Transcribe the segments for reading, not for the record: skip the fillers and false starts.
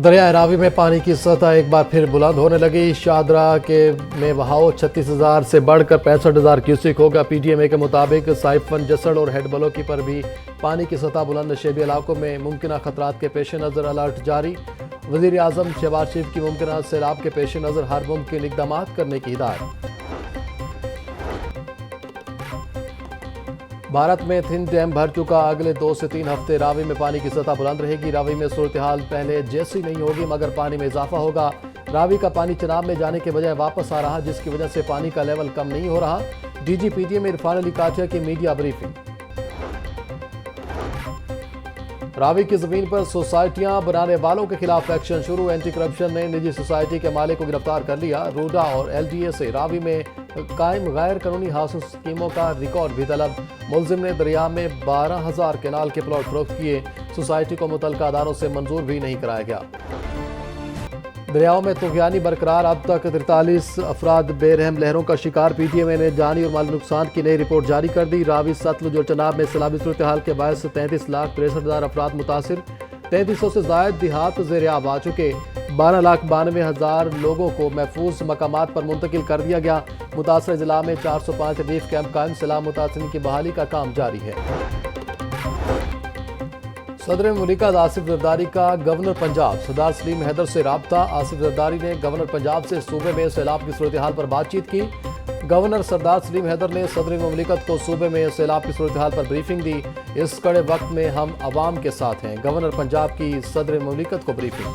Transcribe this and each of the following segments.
دریائے راوی میں پانی کی سطح ایک بار پھر بلند ہونے لگی۔ شاہدرہ میں بہاؤ 36,000 سے بڑھ کر 65,000 کیوسک ہوگا۔ پی ٹی ایم اے کے مطابق سائفن، جسڑ اور ہیڈ بلوکی پر بھی پانی کی سطح بلند۔ نشیبی علاقوں میں ممکنہ خطرات کے پیش نظر الرٹ جاری۔ وزیر اعظم شہباز شریف کی ممکنہ سیلاب کے پیش نظر ہر ممکن اقدامات کرنے کی ہدایت۔ بھارت میں تھن ڈیم بھر چکا۔ اگلے 2 سے 3 ہفتے راوی میں پانی کی سطح بلند رہے گی۔ راوی میں صورتحال پہلے جیسی نہیں ہوگی مگر پانی میں اضافہ ہوگا۔ راوی کا پانی چناب میں جانے کے بجائے واپس آ رہا، جس کی وجہ سے پانی کا لیول کم نہیں ہو رہا۔ D G P T M Irfan Ali Katia کی میڈیا بریفنگ۔ راوی کی زمین پر سوسائٹیاں بنانے والوں کے خلاف ایکشن شروع۔ اینٹی کرپشن نے نجی سوسائٹی کے مالک کو گرفتار کر لیا۔ روڈا اور ایل ڈی اے سے راوی میں قائم غیر قانونی ہاؤسنگ اسکیموں کا ریکارڈ بھی طلب۔ ملزم نے دریا میں 12,000 کنال کے پلاٹ فروخت کیے۔ سوسائٹی کو متعلقہ اداروں سے منظور بھی نہیں کرایا گیا۔ دریاؤں میں طغیانی برقرار، اب تک 43 افراد بے رحم لہروں کا شکار۔ پی ٹی ایم اے نے جانی اور مالی نقصان کی نئی رپورٹ جاری کر دی۔ راوی، ستلج اور چناب میں سیلابی صورتحال کے باعث 33,63,000 افراد متاثر۔ 3300 سے زائد دیہات زیر آب آ چکے۔ 12,92,000 لوگوں کو محفوظ مقامات پر منتقل کر دیا گیا۔ متاثرہ ضلع میں 405 ریلیف کیمپ قائم۔ سیلاب متاثرین کی بحالی کا کام جاری ہے۔ صدر مملکت آصف زرداری کا گورنر پنجاب سردار سلیم حیدر سے رابطہ۔ آصف زرداری نے گورنر پنجاب سے صوبے میں سیلاب کی صورتحال پر بات چیت کی۔ گورنر سردار سلیم حیدر نے صدر مملکت کو صوبے میں سیلاب کی صورتحال پر بریفنگ دی۔ اس کڑے وقت میں ہم عوام کے ساتھ ہیں، گورنر پنجاب کی صدر مملکت کو بریفنگ۔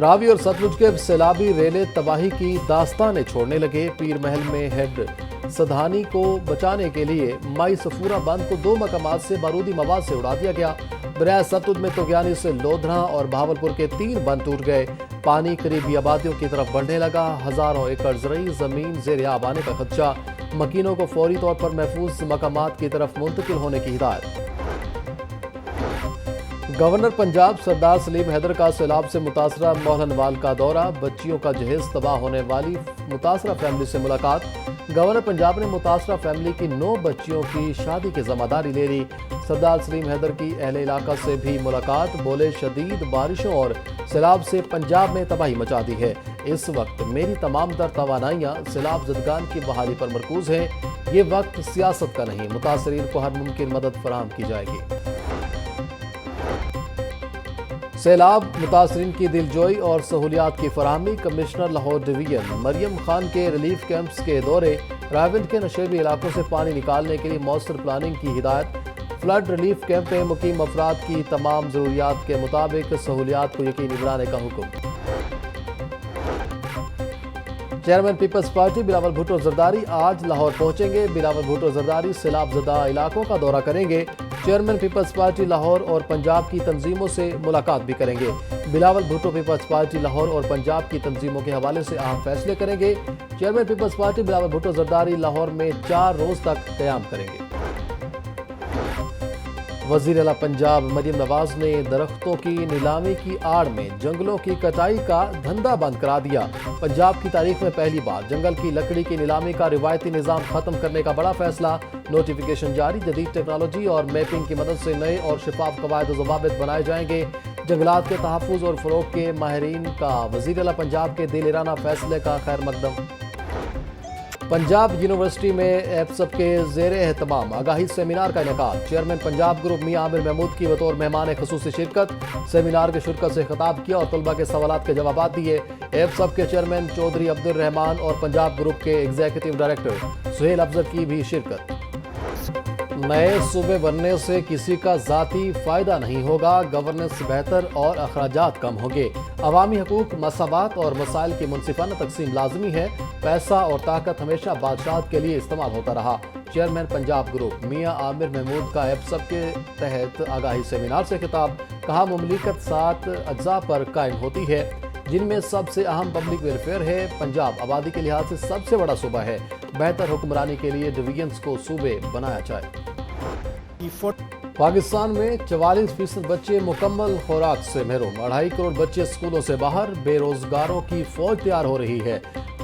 راوی اور ستلج کے سیلابی ریلے تباہی کی داستانیں چھوڑنے لگے۔ پیر محل میں ہیڈ سدھانی کو بچانے کے لیے مائی سفورہ بند کو 2 مقامات سے بارودی مواد سے اڑا دیا گیا۔ دریائے ستلج میں طغیانی سے لودھراں اور بہاولپور کے 3 بند ٹوٹ گئے۔ پانی قریبی آبادیوں کی طرف بڑھنے لگا۔ ہزاروں ایکڑ زرعی زمین زیر آب آنے کا خدشہ۔ مکینوں کو فوری طور پر محفوظ مقامات کی طرف منتقل ہونے کی ہدایت۔ گورنر پنجاب سردار سلیم حیدر کا سیلاب سے متاثرہ موہلنوال کا دورہ۔ بچیوں کا جہیز تباہ ہونے والی متاثرہ فیملی سے ملاقات۔ گورنر پنجاب نے متاثرہ فیملی کی 9 بچیوں کی شادی کی ذمہ داری لے لی۔ سردار سلیم حیدر کی اہل علاقہ سے بھی ملاقات۔ بولے شدید بارشوں اور سیلاب سے پنجاب میں تباہی مچا دی ہے۔ اس وقت میری تمام تر توانائیاں سیلاب زدگان کی بحالی پر مرکوز ہیں۔ یہ وقت سیاست کا نہیں، متاثرین کو ہر ممکن مدد فراہم کی جائے گی۔ سیلاب متاثرین کی دلجوئی اور سہولیات کی فراہمی۔ کمشنر لاہور ڈویژن مریم خان کے ریلیف کیمپس کے دورے۔ راولپنڈی کے نشیبی علاقوں سے پانی نکالنے کے لیے مؤثر پلاننگ کی ہدایت۔ فلڈ ریلیف کیمپ میں مقیم افراد کی تمام ضروریات کے مطابق سہولیات کو یقینی بنانے کا حکم۔ چیئرمین پیپلز پارٹی بلاول بھٹو زرداری آج لاہور پہنچیں گے۔ بلاول بھٹو زرداری سیلاب زدہ علاقوں کا دورہ کریں گے۔ چیئرمین پیپلز پارٹی لاہور اور پنجاب کی تنظیموں سے ملاقات بھی کریں گے۔ بلاول بھٹو پیپلز پارٹی لاہور اور پنجاب کی تنظیموں کے حوالے سے اہم فیصلے کریں گے۔ چیئرمین پیپلز پارٹی بلاول بھٹو زرداری لاہور میں 4 روز تک قیام کریں گے۔ وزیر اعلیٰ پنجاب مریم نواز نے درختوں کی نیلامی کی آڑ میں جنگلوں کی کٹائی کا دھندا بند کرا دیا۔ پنجاب کی تاریخ میں پہلی بار جنگل کی لکڑی کی نیلامی کا روایتی نظام ختم کرنے کا بڑا فیصلہ۔ نوٹیفیکیشن جاری۔ جدید ٹیکنالوجی اور میپنگ کی مدد سے نئے اور شفاف قواعد و ضوابط بنائے جائیں گے۔ جنگلات کے تحفظ اور فروغ کے ماہرین کا وزیر اعلیٰ پنجاب کے دلیرانہ فیصلے کا خیر مقدم۔ پنجاب یونیورسٹی میں ایپسب کے زیر اہتمام آگاہی سیمینار کا انعقاد۔ چیئرمین پنجاب گروپ میاں عامر محمود کی بطور مہمان خصوصی شرکت۔ سیمینار کے شرکت سے خطاب کیا اور طلباء کے سوالات کے جوابات دیے۔ ایپسب کے چیئرمین چودھری عبد الرحمان اور پنجاب گروپ کے ایگزیکٹو ڈائریکٹر سہیل افضل کی بھی شرکت۔ نئے صوبے بننے سے کسی کا ذاتی فائدہ نہیں ہوگا، گورننس بہتر اور اخراجات کم ہوں گے۔ عوامی حقوق، مساوات اور مسائل کی منصفانہ تقسیم لازمی ہے۔ پیسہ اور طاقت ہمیشہ بادشاہت کے لیے استعمال ہوتا رہا۔ چیئرمین پنجاب گروپ میاں عامر محمود کا ایپسب کے تحت آگاہی سیمینار سے خطاب۔ کہا مملکت 7 اجزاء پر قائم ہوتی ہے، جن میں سب سے اہم پبلک ویلفیئر ہے۔ پنجاب آبادی کے لحاظ سے سب سے بڑا صوبہ ہے۔ بہتر حکمرانی کے لیے ڈویژنز کو صوبے بنایا جائے۔ پاکستان میں 44% بچے مکمل خوراک سے محروم۔ 2.5 کروڑ بچے اسکولوں سے باہر۔ بے روزگاروں کی فوج تیار ہو رہی ہے۔